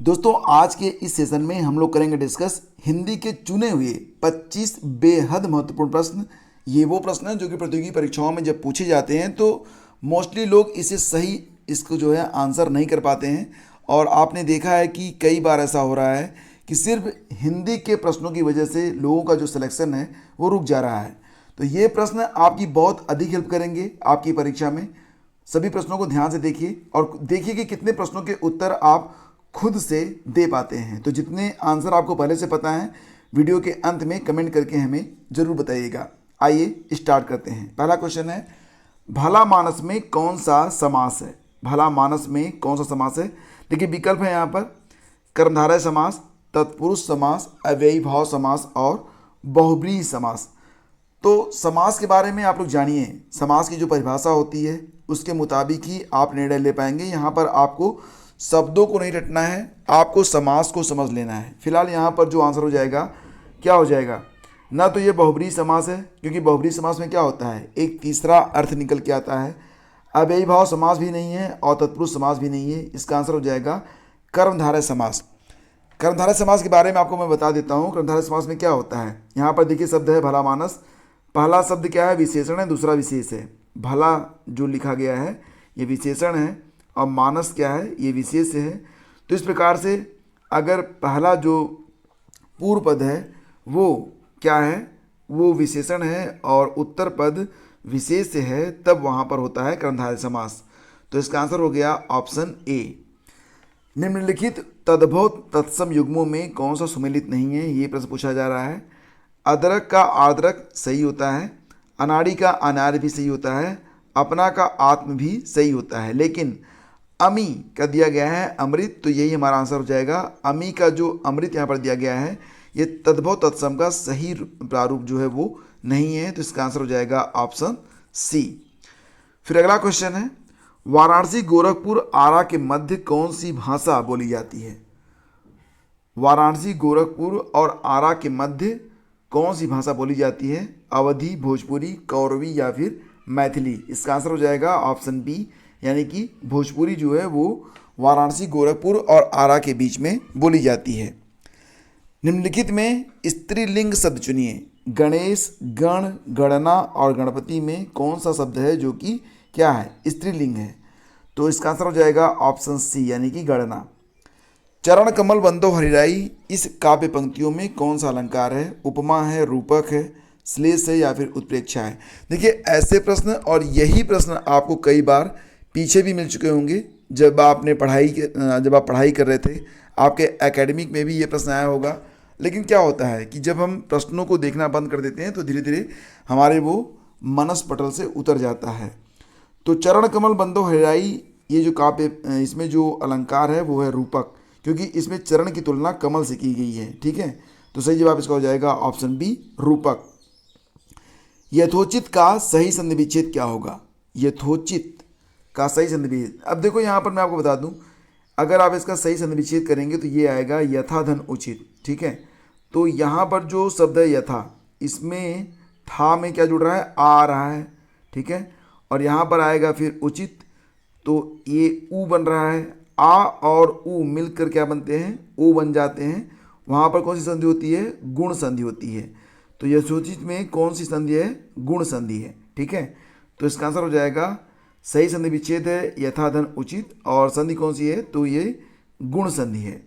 दोस्तों आज के इस सेशन में हम लोग करेंगे डिस्कस हिंदी के चुने हुए 25 बेहद महत्वपूर्ण प्रश्न। ये वो प्रश्न हैं जो कि प्रतियोगी परीक्षाओं में जब पूछे जाते हैं तो मोस्टली लोग इसे सही इसको जो है आंसर नहीं कर पाते हैं। और आपने देखा है कि कई बार ऐसा हो रहा है कि सिर्फ हिंदी के प्रश्नों की वजह से लोगों का जो सिलेक्शन है वो रुक जा रहा है। तो ये प्रश्न आपकी बहुत अधिक हेल्प करेंगे आपकी परीक्षा में। सभी प्रश्नों को ध्यान से देखिए और देखिए कि कितने प्रश्नों के उत्तर आप खुद से दे पाते हैं। तो जितने आंसर आपको पहले से पता है वीडियो के अंत में कमेंट करके हमें ज़रूर बताइएगा। आइए स्टार्ट करते हैं। पहला क्वेश्चन है, भला मानस में कौन सा समास है? भला मानस में कौन सा समास है? देखिए विकल्प है यहाँ पर, कर्मधारय समास, तत्पुरुष समास, अव्ययी भाव समास और बहुब्रीहि समास। तो समास के बारे में आप लोग जानिए। समास की जो परिभाषा होती है उसके मुताबिक ही आप निर्णय ले पाएंगे। यहाँ पर आपको शब्दों को नहीं रटना है, आपको समास को समझ लेना है। फिलहाल यहाँ पर जो आंसर हो जाएगा क्या हो जाएगा? ना तो ये बहुब्रीहि समास है क्योंकि बहुब्रीहि समास में क्या होता है, एक तीसरा अर्थ निकल के आता है। अव्ययी भाव समास भी नहीं है और तत्पुरुष समास भी नहीं है। इसका आंसर हो जाएगा कर्मधारय समास। कर्मधारय समास के बारे में आपको मैं बता देता हूँ। कर्मधारय समास में क्या होता है, यहाँ पर देखिए शब्द है भला मानस। पहला शब्द क्या है, विशेषण है, दूसरा विशेष है। भला जो लिखा गया है ये विशेषण है और मानस क्या है, ये विशेष है। तो इस प्रकार से अगर पहला जो पूर्व पद है वो क्या है, वो विशेषण है और उत्तर पद विशेष है, तब वहाँ पर होता है कर्मधारय समास। तो इसका आंसर हो गया ऑप्शन ए। निम्नलिखित तद्भव तत्सम युग्मों में कौन सा सुमेलित नहीं है, ये प्रश्न पूछा जा रहा है। अदरक का आर्द्रक सही होता है, अनाड़ी का अनार भी सही होता है, अपना का आत्म भी सही होता है, लेकिन अमी का दिया गया है अमृत। तो यही हमारा आंसर हो जाएगा। अमी का जो अमृत यहाँ पर दिया गया है ये तद्भव तत्सम का सही प्रारूप जो है वो नहीं है। तो इसका आंसर हो जाएगा ऑप्शन सी। फिर अगला क्वेश्चन है, वाराणसी गोरखपुर आरा के मध्य कौन सी भाषा बोली जाती है? वाराणसी गोरखपुर और आरा के मध्य कौन सी भाषा बोली जाती है? अवधी, भोजपुरी, कौरवी या फिर मैथिली? इसका आंसर हो जाएगा ऑप्शन बी, यानी कि भोजपुरी जो है वो वाराणसी गोरखपुर और आरा के बीच में बोली जाती है। निम्नलिखित में स्त्रीलिंग शब्द चुनिए। गणेश, गण, गणना और गणपति में कौन सा शब्द है जो कि क्या है, स्त्रीलिंग है? तो इसका आंसर हो जाएगा ऑप्शन सी, यानी कि गणना। चरण कमल बंदो हरिराई, इस काव्य पंक्तियों में कौन सा अलंकार है? उपमा है, रूपक है, श्लेष है या फिर उत्प्रेक्षा है? देखिए ऐसे प्रश्न और यही प्रश्न आपको कई बार पीछे भी मिल चुके होंगे। जब आप पढ़ाई कर रहे थे आपके एकेडमिक में भी ये प्रश्न आया होगा। लेकिन क्या होता है कि जब हम प्रश्नों को देखना बंद कर देते हैं तो धीरे धीरे हमारे वो मनस पटल से उतर जाता है। तो चरण कमल बंदो हरिराई, ये जो काव्य इसमें जो अलंकार है वो है रूपक, क्योंकि इसमें चरण की तुलना कमल से की गई है। ठीक है, तो सही जवाब इसका हो जाएगा ऑप्शन बी, रूपक। यथोचित का सही संधि विच्छेद क्या होगा? यथोचित का सही संधि विच्छेद, अब देखो यहाँ पर मैं आपको बता दूं, अगर आप इसका सही संधि विच्छेद करेंगे तो ये आएगा यथाधन उचित। ठीक है, तो यहाँ पर जो शब्द है यथा, इसमें था में क्या जुड़ रहा है, आ रहा है। ठीक है, और यहाँ पर आएगा फिर उचित, तो ये ऊ बन रहा है। आ और ऊ मिलकर क्या बनते हैं, ओ बन जाते हैं। वहाँ पर कौन सी संधि होती है, गुण संधि होती है। तो यथोचित में कौन सी संधि है, गुण संधि है। ठीक है, तो इसका आंसर हो जाएगा, सही संधि विच्छेद है यथाधन उचित और संधि कौन सी है, तो ये गुण संधि है।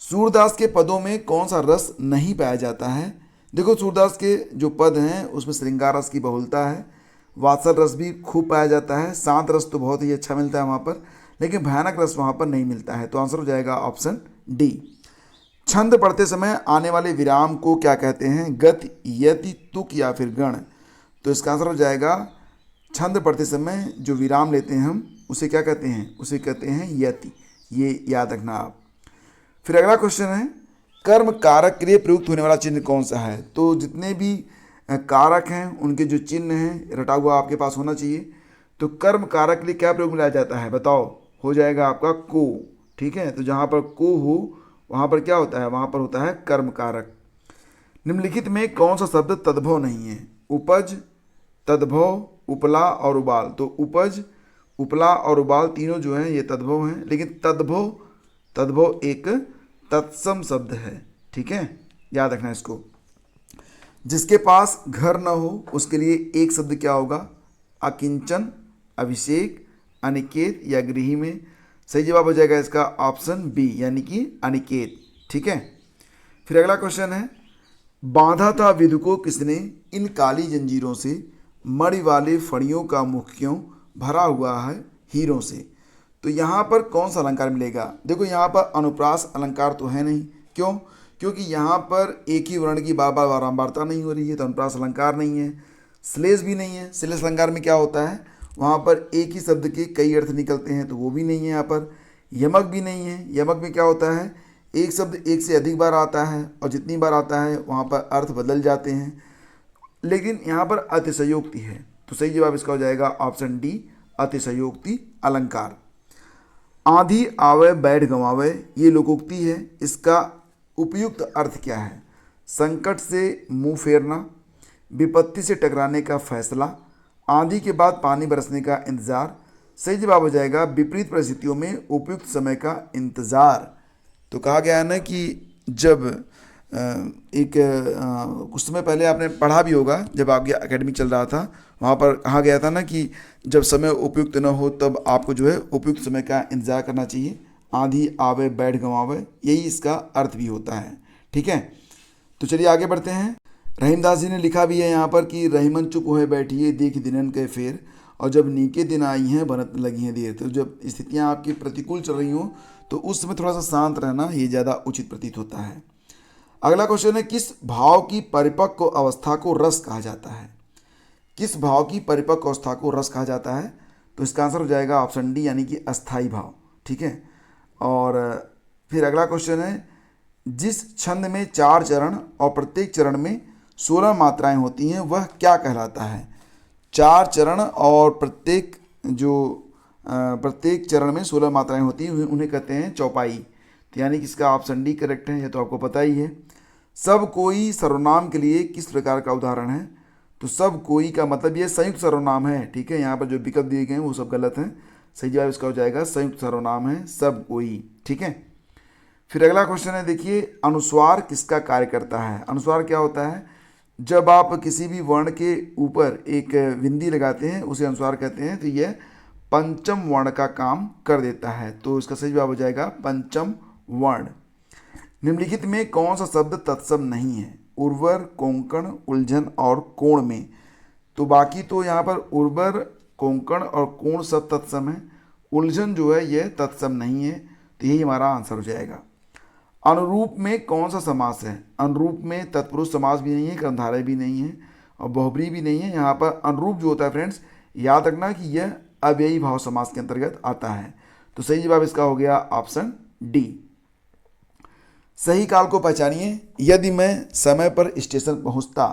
सूरदास के पदों में कौन सा रस नहीं पाया जाता है? देखो सूरदास के जो पद हैं उसमें श्रृंगार रस की बहुलता है, वात्सल रस भी खूब पाया जाता है, शांत रस तो बहुत ही अच्छा मिलता है वहाँ पर, लेकिन भयानक रस वहाँ पर नहीं मिलता है। तो आंसर हो जाएगा ऑप्शन डी। छंद पढ़ते समय आने वाले विराम को क्या कहते हैं? गति, यति, तुक या फिर गण? तो इसका आंसर हो जाएगा, छंद पढ़ते समय जो विराम लेते हैं हम उसे क्या कहते हैं, उसे कहते हैं यति। ये याद रखना आप। फिर अगला क्वेश्चन है, कर्म कारक के लिए प्रयुक्त होने वाला चिन्ह कौन सा है? तो जितने भी कारक हैं उनके जो चिन्ह हैं रटा हुआ आपके पास होना चाहिए। तो कर्म कारक के लिए क्या प्रयोग में लाया जाता है बताओ? हो जाएगा आपका को। ठीक है, तो जहाँ पर को हो वहाँ पर क्या होता है, वहाँ पर होता है कर्म कारक। निम्नलिखित में कौन सा शब्द तद्भव नहीं है? उपज, तद्भव, उपला और उबाल। तो उपज, उपला और उबाल तीनों जो हैं ये तद्भव हैं, लेकिन तद्भव तद्भव एक तत्सम शब्द है, ठीक है, याद रखना इसको। जिसके पास घर न हो उसके लिए एक शब्द क्या होगा? अकिंचन, अभिषेक, अनिकेत या गृही में। सही जवाब हो जाएगा इसका ऑप्शन बी, यानी कि अनिकेत, ठीक है। फिर अगला क्वेश्चन है, बांधा था विधु को किसने इन काली जंजीरों से, मणि वाले फणियों का मुख क्यों भरा हुआ है हीरों से। तो यहाँ पर कौन सा अलंकार मिलेगा? देखो यहाँ पर अनुप्रास अलंकार तो है नहीं, क्यों? क्योंकि यहाँ पर एक ही वर्ण की बार बार बारंबारता नहीं हो रही है, तो अनुप्रास अलंकार नहीं है। श्लेष भी नहीं है, श्लेष अलंकार में क्या होता है, वहाँ पर एक ही शब्द के कई अर्थ निकलते हैं, तो वो भी नहीं है यहाँ पर। यमक भी नहीं है, यमक में क्या होता है, एक शब्द एक से अधिक बार आता है और जितनी बार आता है वहाँ पर अर्थ बदल जाते हैं। लेकिन यहाँ पर अतिशयोक्ति है, तो सही जवाब इसका हो जाएगा ऑप्शन डी, अतिशयोक्ति अलंकार। आंधी आवे बैठ गंवावे ये लोकोक्ति है, इसका उपयुक्त अर्थ क्या है? संकट से मुंह फेरना, विपत्ति से टकराने का फैसला, आंधी के बाद पानी बरसने का इंतजार। सही जवाब हो जाएगा विपरीत परिस्थितियों में उपयुक्त समय का इंतजार। तो कहा गया है ना कि जब कुछ समय पहले आपने पढ़ा भी होगा, जब आपके एकेडमिक चल रहा था, वहाँ पर कहा गया था ना कि जब समय उपयुक्त न हो तब आपको जो है उपयुक्त समय का इंतजार करना चाहिए। आंधी आवे बैठ गंवावे, यही इसका अर्थ भी होता है, ठीक है। तो चलिए आगे बढ़ते हैं। रहीमदास जी ने लिखा भी है यहाँ पर कि रहीमन चुप होए बैठिए देख दिनन के फेर, और जब नीके दिन आई हैं बनत लगी हैं देर। तो जब स्थितियाँ आपकी प्रतिकूल चल रही हों तो उस समय थोड़ा सा शांत रहना ये ज़्यादा उचित प्रतीत होता है। अगला क्वेश्चन है, किस भाव की परिपक्व अवस्था को रस कहा जाता है? किस भाव की परिपक्व अवस्था को रस कहा जाता है? तो इसका आंसर हो जाएगा ऑप्शन डी, यानी कि अस्थाई भाव, ठीक है। और फिर अगला क्वेश्चन है, जिस छंद में 4 चरण और प्रत्येक चरण में 16 मात्राएं होती हैं वह क्या कहलाता है? 4 चरण और प्रत्येक चरण में 16 मात्राएं होती हैं, उन्हें कहते हैं चौपाई। तो यानी कि इसका ऑप्शन डी करेक्ट है, ये तो आपको पता ही है। सब कोई सर्वनाम के लिए किस प्रकार का उदाहरण है? तो सब कोई का मतलब ये संयुक्त सर्वनाम है, ठीक है। यहाँ पर जो विकल्प दिए गए हैं वो सब गलत हैं, सही जवाब इसका हो जाएगा संयुक्त सर्वनाम है सब कोई, ठीक है। फिर अगला क्वेश्चन है, देखिए, अनुस्वार किसका कार्य करता है? अनुस्वार क्या होता है? जब आप किसी भी वर्ण के ऊपर एक बिंदी लगाते हैं उसे अनुस्वार कहते हैं। तो यह पंचम वर्ण का काम कर देता है, तो इसका सही जवाब हो जाएगा पंचम वर्ण। निम्नलिखित में कौन सा शब्द तत्सम नहीं है? उर्वर, कोंकण, उलझन और कोण में। तो बाकी तो यहाँ पर उर्वर, कोंकण और कोण सब तत्सम है, उलझन जो है यह तत्सम नहीं है, तो यही हमारा आंसर हो जाएगा। अनुरूप में कौन सा समास है? अनुरूप में तत्पुरुष समास भी नहीं है, कर्मधारय भी नहीं है और बहुब्री भी नहीं है। यहाँ पर अनुरूप जो होता है फ्रेंड्स, याद रखना कि यह अव्ययी भाव समास के अंतर्गत आता है, तो सही जवाब इसका हो गया ऑप्शन डी। सही काल को पहचानिए। यदि मैं समय पर स्टेशन पहुंचता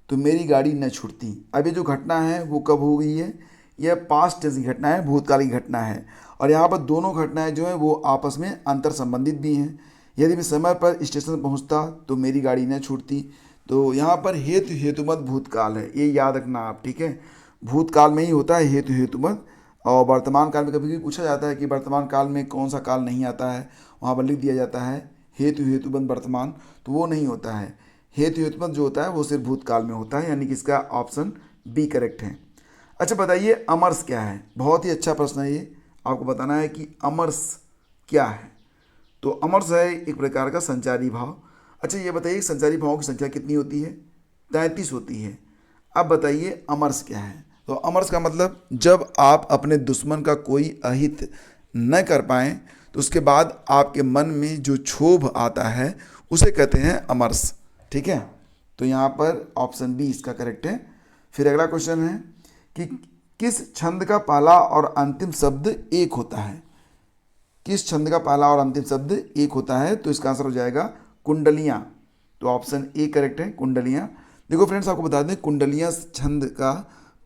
तो मेरी गाड़ी न छूटती। अब ये जो घटना है वो कब हो गई है? यह पास्ट टेंस की घटना है, भूतकाल की घटना है, और यहाँ पर दोनों घटनाएं जो हैं वो आपस में अंतर संबंधित भी हैं। यदि मैं समय पर स्टेशन पहुंचता तो मेरी गाड़ी न छूटती, तो यहाँ पर हेतु हेतुमत भूतकाल है, ये याद रखना आप, ठीक है। भूतकाल में ही होता है हेतु हेतुमत, और वर्तमान काल में कभी कभी पूछा जाता है कि वर्तमान काल में कौन सा काल नहीं आता है, वहाँ पर लिख दिया जाता है हेतु हेतुबंध वर्तमान, तो वो नहीं होता है। हेतु हेतुबंध जो होता है वो सिर्फ भूतकाल में होता है, यानी कि इसका ऑप्शन बी करेक्ट है। अच्छा बताइए, अमर्स क्या है? बहुत ही अच्छा प्रश्न है ये, आपको बताना है कि अमर्स क्या है। तो अमर्स है एक प्रकार का संचारी भाव। अच्छा ये बताइए, संचारी भावों की संख्या कितनी होती है? 33 होती है। अब बताइए अमर्स क्या है? तो अमर्स का मतलब जब आप अपने दुश्मन का कोई अहित न कर पाएँ तो उसके बाद आपके मन में जो क्षोभ आता है उसे कहते हैं अमर्स, ठीक है। तो यहाँ पर ऑप्शन बी इसका करेक्ट है। फिर अगला क्वेश्चन है कि किस छंद का पहला और अंतिम शब्द एक होता है? किस छंद का पहला और अंतिम शब्द एक होता है? तो इसका आंसर हो जाएगा कुंडलियाँ। तो ऑप्शन ए करेक्ट है, कुंडलियाँ। देखो फ्रेंड्स, आपको बता दें कुंडलियाँ छंद का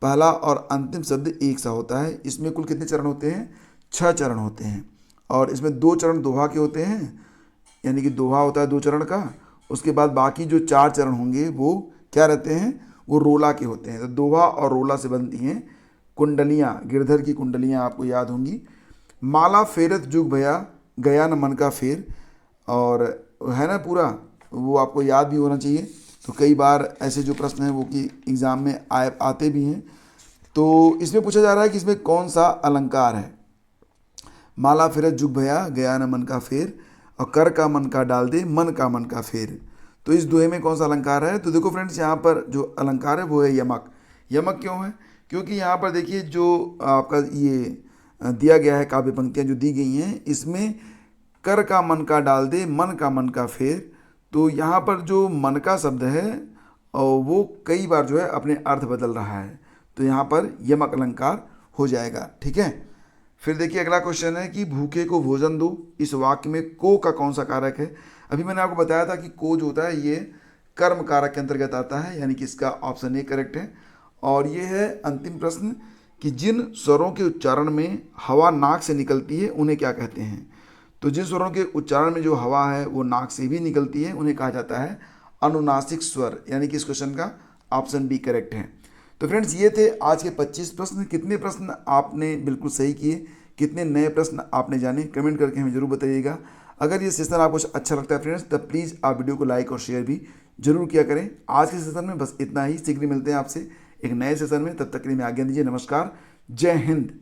पहला और अंतिम शब्द एक सा होता है। इसमें कुल कितने चरण होते हैं? 6 चरण होते हैं, और इसमें 2 चरण दोहा के होते हैं, यानी कि दोहा होता है 2 चरण का। उसके बाद बाकी जो 4 चरण होंगे वो क्या रहते हैं? वो रोला के होते हैं। तो दोहा और रोला से बनती हैं कुंडलियाँ। गिरधर की कुंडलियाँ आपको याद होंगी। माला फेरत जुग भया गया न मन का फेर, और है ना पूरा, वो आपको याद भी होना चाहिए। तो कई बार ऐसे जो प्रश्न हैं वो कि एग्ज़ाम में आते भी हैं। तो इसमें पूछा जा रहा है कि इसमें कौन सा अलंकार है। माला फिरत जुग भया गया न मन का फेर, और कर का मन का डाल दे मन का मन का फेर। तो इस दोहे में कौन सा अलंकार है। तो देखो फ्रेंड्स, यहाँ पर जो अलंकार है वो है यमक। यमक क्यों है, क्योंकि यहाँ पर देखिए जो आपका ये दिया गया है, काव्य पंक्तियाँ जो दी गई हैं, इसमें कर का मन का डाल दे मन का मन का फेर। तो यहाँ पर जो मन का शब्द है और वो कई बार जो है अपने अर्थ बदल रहा है, तो यहाँ पर यमक अलंकार हो जाएगा। ठीक है। फिर देखिए अगला क्वेश्चन है कि भूखे को भोजन दो, इस वाक्य में को का कौन सा कारक है। अभी मैंने आपको बताया था कि को जो होता है ये कर्म कारक के अंतर्गत आता है, यानी कि इसका ऑप्शन ए करेक्ट है। और ये है अंतिम प्रश्न कि जिन स्वरों के उच्चारण में हवा नाक से निकलती है उन्हें क्या कहते हैं। तो जिन स्वरों के उच्चारण में जो हवा है वो नाक से भी निकलती है उन्हें कहा जाता है अनुनासिक स्वर, यानी कि इस क्वेश्चन का ऑप्शन बी करेक्ट है। तो फ्रेंड्स, ये थे आज के 25 प्रश्न। कितने प्रश्न आपने बिल्कुल सही किए, कितने नए प्रश्न आपने जाने, कमेंट करके हमें जरूर बताइएगा। अगर ये सेशन आपको अच्छा लगता है फ्रेंड्स, तब प्लीज़ आप वीडियो को लाइक और शेयर भी जरूर किया करें। आज के सेशन में बस इतना ही। शीघ्र मिलते हैं आपसे एक नए सेशन में, तब तक के लिए मैं आज्ञा दीजिए। नमस्कार, जय हिंद।